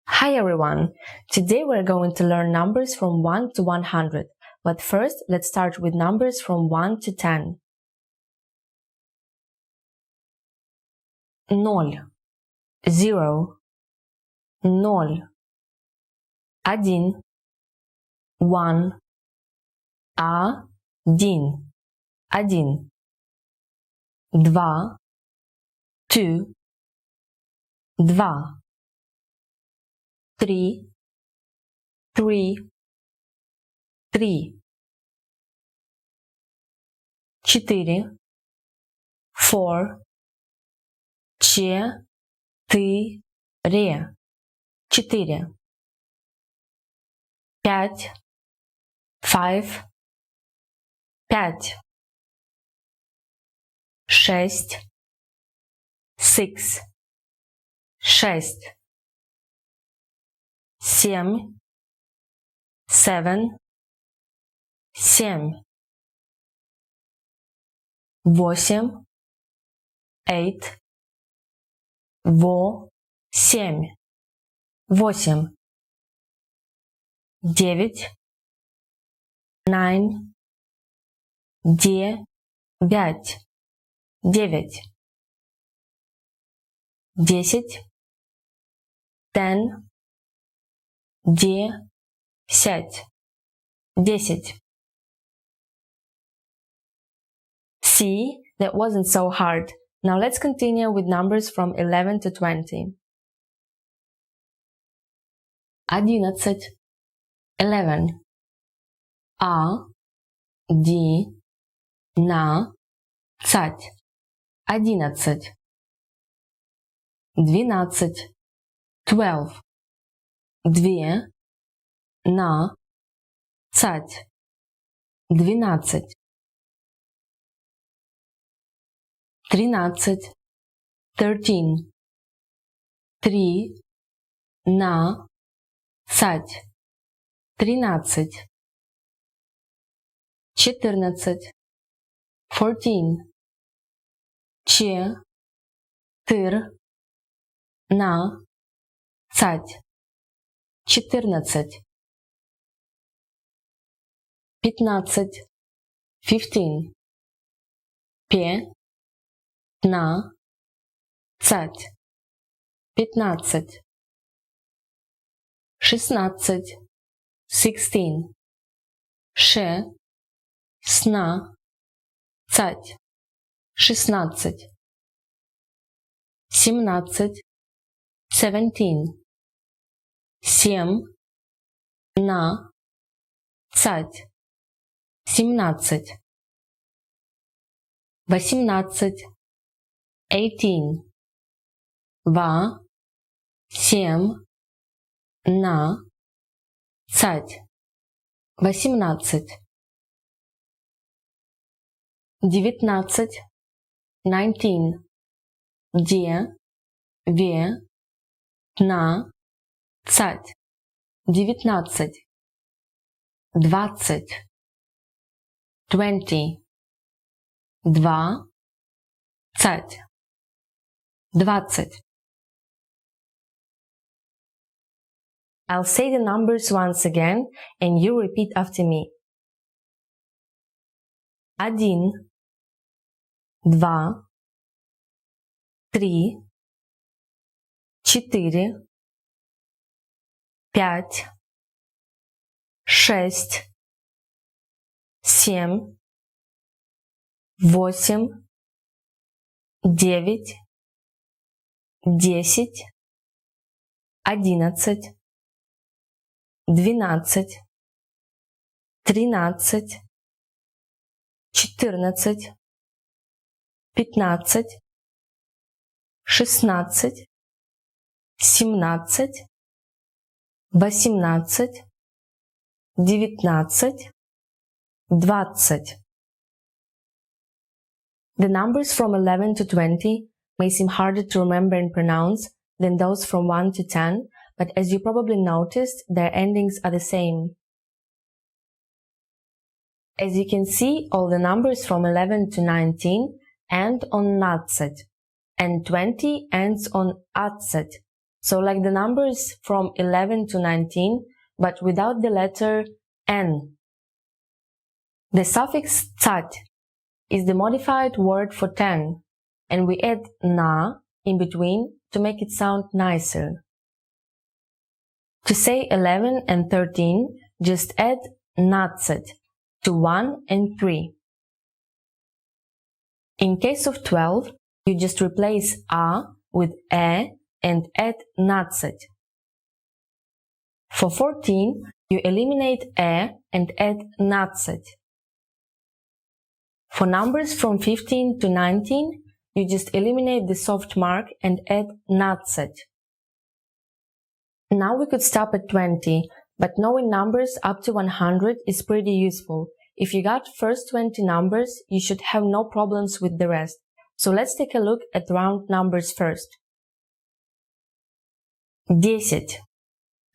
Hi everyone! Today we're going to learn numbers from 1 to 100, but first let's start with numbers from 1 to 10. 0, 0, 0, 1, 1, 1, 1, 2, 2, 2, 3, 3, 3, 4, 4, 4, 4, 5, 5, 5, 6, 6, 6, 7, 7, 7, 8, 8, 8, 8, 9, 9, 9, 9, 10, 10, 10, 10. See, that wasn't so hard. Now let's continue with numbers from 11 to 20. 11, 11. A, D, на, цать. 11. 12. 12. Две, на, цать. 12. 13. 13. Три, на, цать. 13. 14. 14. Че, тыр, на, цать. 14. 15. 15. Пе, на, цать. 15. 16. 16. Ше, сна, цать. 16. 17. 17. Семь, на, цать. 17. 18. 18. Ва, семь, на, цать. 18. 19. 19. Де, ве, на, цать. 19. 20. 20. Два, цать. 20. I'll say the numbers once again, and you repeat after me. 1, 2, 3, 4, 5, 6, 7, 8, 9, 10, 11, 12, 13, 14, 15, 16, 17, 18, 19, 20. The numbers from 11 to 20 may seem harder to remember and pronounce than those from 1 to 10, but as you probably noticed, their endings are the same. As you can see, all the numbers from 11 to 19 end on 19, and 20 ends on 20. So like the numbers from 11 to 19, but without the letter N. The suffix tsat is the modified word for 10, and we add na in between to make it sound nicer. To say 11 and 13, just add natsat to 1 and 3. In case of 12, you just replace a with e and add natsat. For 14, you eliminate e and add natsat. For numbers from 15 to 19, you just eliminate the soft mark and add natsat. Now we could stop at 20, but knowing numbers up to 100 is pretty useful. If you got first 20 numbers, you should have no problems with the rest. So let's take a look at round numbers first.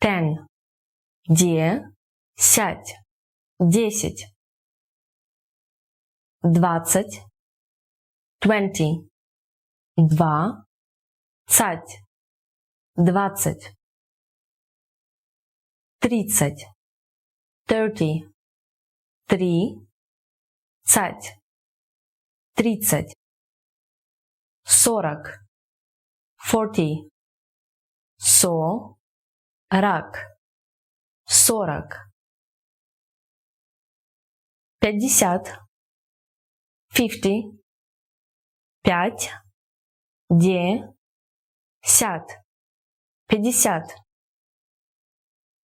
10, 10, 10, 10, 20, 20, 2, 20, 30, 30, 3, 30, 40, 40, 40, 40, 50, 50, 5, 10, 50,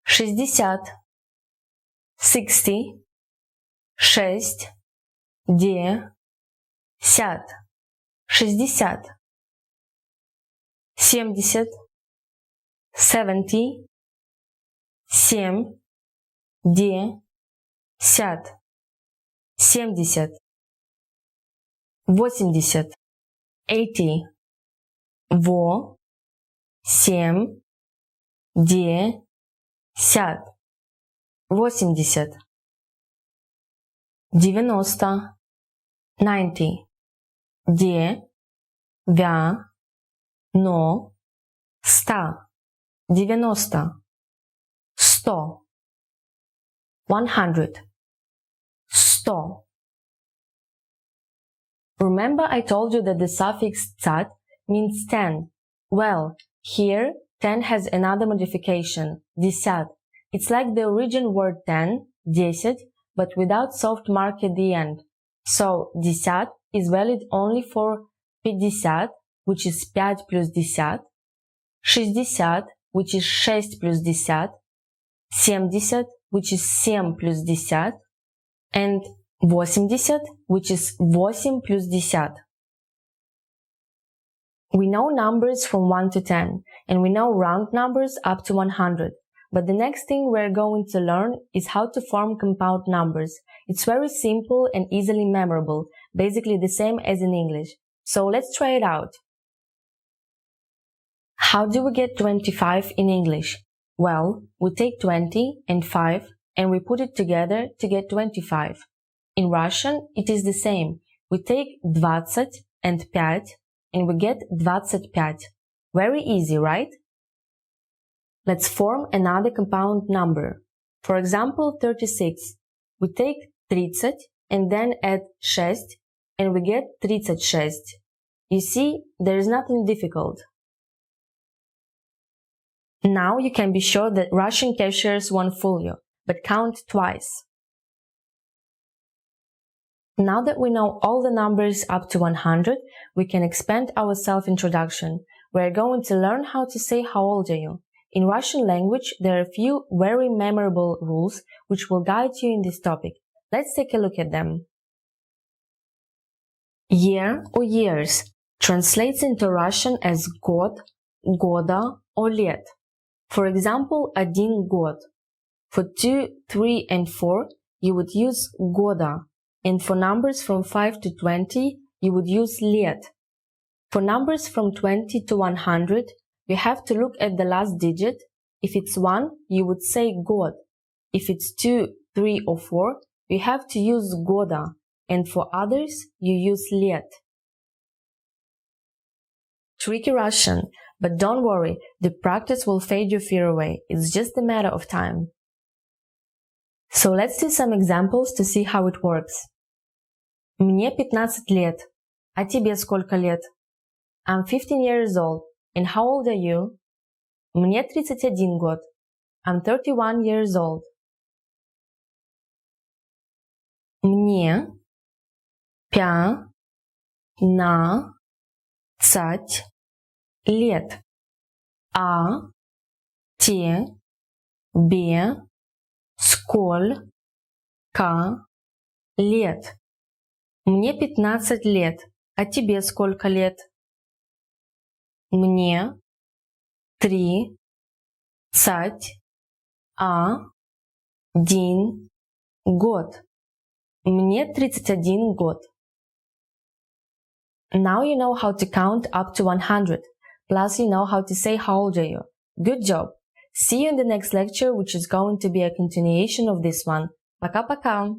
60, 60, 6, 10, 60, 70, 70, 7, 10, 70, 80, 80, 8, 7, 10, 80, 90, 90, 10, 100, 90, 100, 100, 100. Remember I told you that the suffix tsat means 10. Well, here 10 has another modification, desat. It's like the original word 10, 10, but without soft mark at the end. So desat is valid only for 50, which is 5 plus 10, 60, which is 6 plus 10, 70, which is 7 plus 10, and 80, which is 8 plus 10. We know numbers from 1 to 10, and we know round numbers up to 100. But the next thing we're going to learn is how to form compound numbers. It's very simple and easily memorable, basically the same as in English. So let's try it out. How do we get 25 in English? Well, we take 20 and 5 and we put it together to get 25. In Russian, it is the same. We take 20 and 5 and we get 25. Very easy, right? Let's form another compound number. For example, 36. We take 30 and then add 6 and we get 36. You see, there is nothing difficult. Now you can be sure that Russian cashiers won't fool you, but count twice. Now that we know all the numbers up to 100, we can expand our self-introduction. We're going to learn how to say how old are you. In Russian language, there are a few very memorable rules which will guide you in this topic. Let's take a look at them. Year or years translates into Russian as год, года or лет. For example, 1 год. For 2, 3 and 4, you would use года. And for numbers from 5 to 20, you would use лет. For numbers from 20 to 100, you have to look at the last digit. If it's 1, you would say год. If it's 2, 3 or 4, you have to use года. And for others, you use лет. Tricky Russian. But don't worry, the practice will fade your fear away. It's just a matter of time. So let's do some examples to see how it works. Мне 15 лет. А тебе сколько лет? I'm 15 years old. And how old are you? Мне 31 год. I'm 31 years old. Мне 15 лет. А тебе сколько лет? Мне 15 лет. А тебе сколько лет? Мне 31 год. Мне 31 год. Now you know how to count up to 100. Plus you know how to say how old are you. Good job! See you in the next lecture, which is going to be a continuation of this one. Пока-пока!